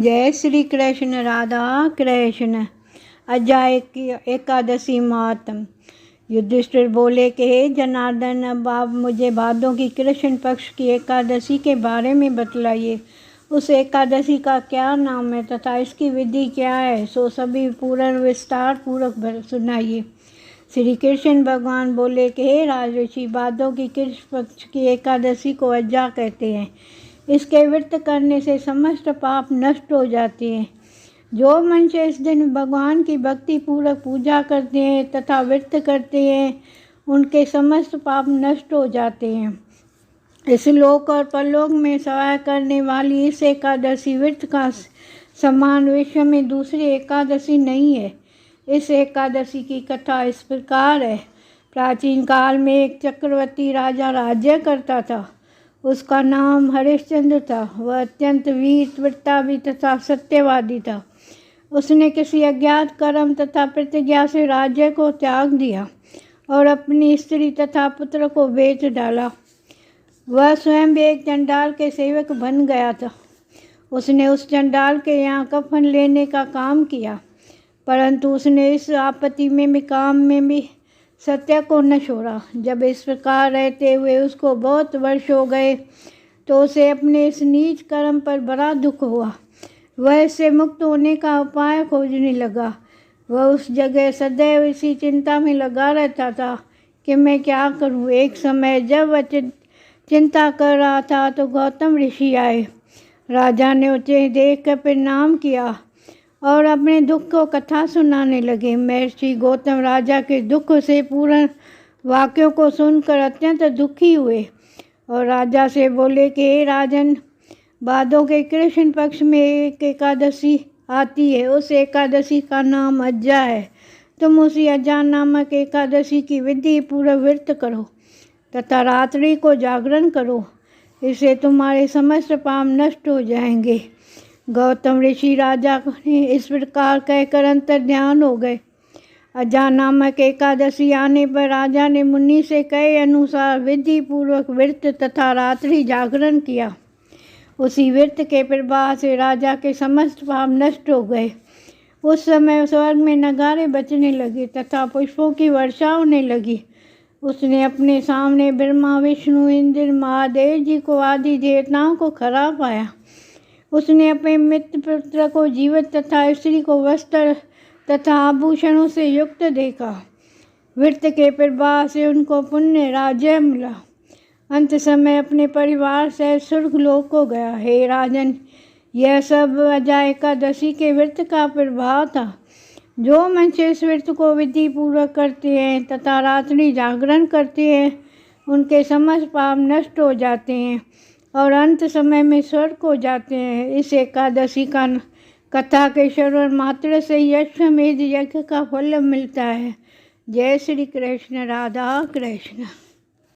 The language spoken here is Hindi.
जय श्री कृष्ण। राधा कृष्ण। अध्याय एकादशी मातम। युधिष्ठिर बोले कि हे जनार्दन, अब आप मुझे भादों की कृष्ण पक्ष की एकादशी के बारे में बतलाइए। उस एकादशी का क्या नाम है तथा इसकी विधि क्या है, सो सभी पूर्ण विस्तार पूर्वक सुनाइए। श्री कृष्ण भगवान बोले कि हे राजऋषि, भादों की कृष्ण पक्ष की एकादशी को अज्जा कहते हैं। इसके व्रत करने से समस्त पाप नष्ट हो जाते हैं। जो मनुष्य इस दिन भगवान की भक्ति पूर्वक पूजा करते हैं तथा व्रत करते हैं, उनके समस्त पाप नष्ट हो जाते हैं। इस लोक और परलोक में सहाय करने वाली इस एकादशी व्रत का समान विश्व में दूसरी एकादशी नहीं है। इस एकादशी की कथा इस प्रकार है। प्राचीन काल में एक चक्रवर्ती राजा राज्य करता था। उसका नाम हरिश्चंद्र था। वह अत्यंत वीर, वृत्तावी तथा सत्यवादी था। उसने किसी अज्ञात कर्म तथा प्रतिज्ञा से राज्य को त्याग दिया और अपनी स्त्री तथा पुत्र को बेच डाला। वह स्वयं भी एक चंडाल के सेवक बन गया था। उसने उस चंडाल के यहाँ कफन लेने का काम किया, परंतु उसने इस आपत्ति में भी काम में भी सत्य को न छोड़ा। जब इस प्रकार रहते हुए उसको बहुत वर्ष हो गए तो उसे अपने इस नीच कर्म पर बड़ा दुख हुआ। वह इससे मुक्त होने का उपाय खोजने लगा। वह उस जगह सदैव इसी चिंता में लगा रहता था कि मैं क्या करूं। एक समय जब वह चिंता कर रहा था तो गौतम ऋषि आए। राजा ने उसे देख कर प्रणाम किया और अपने दुख को कथा सुनाने लगे। महर्षि गौतम राजा के दुख से पूर्ण वाक्यों को सुनकर अत्यंत दुखी हुए और राजा से बोले कि हे राजन, भादों के कृष्ण पक्ष में एक एकादशी आती है। उस एकादशी का नाम अज्जा है। तुम उसी अज्जा नामक एकादशी की विधि पूर्व व्रत करो तथा रात्रि को जागरण करो। इससे तुम्हारे समस्त पाप नष्ट हो जाएंगे। गौतम ऋषि राजा ने इस प्रकार कहकर अंतर्ध्यान हो गए। अज्जा नामक एकादशी आने पर राजा ने मुनि से कहे अनुसार विधि पूर्वक व्रत तथा रात्रि जागरण किया। उसी व्रत के प्रभाव से राजा के समस्त पाप नष्ट हो गए। उस समय स्वर्ग में नगारे बजने लगे तथा पुष्पों की वर्षा होने लगी। उसने अपने सामने ब्रह्मा, विष्णु, इंद्र, महादेव जी को आदि देवताओं को खड़ा पाया। उसने अपने मित्र पुत्र को जीवित तथा स्त्री को वस्त्र तथा आभूषणों से युक्त देखा। व्रत के प्रभाव से उनको पुण्य राज्य मिला। अंत समय अपने परिवार से स्वर्गलोक को गया। हे राजन, यह सब अज्जा एकादशी के व्रत का प्रभाव था। जो मनुष्य इस व्रत को विधि पूर्वक करते हैं तथा रात्रि जागरण करते हैं, उनके समस्त पाप नष्ट हो जाते हैं और अंत समय में स्वर्ग को जाते हैं। इस एकादशी का कथा के श्रवण मात्र से अश्वमेध यज्ञ का फल मिलता है। जय श्री कृष्ण। राधा कृष्ण।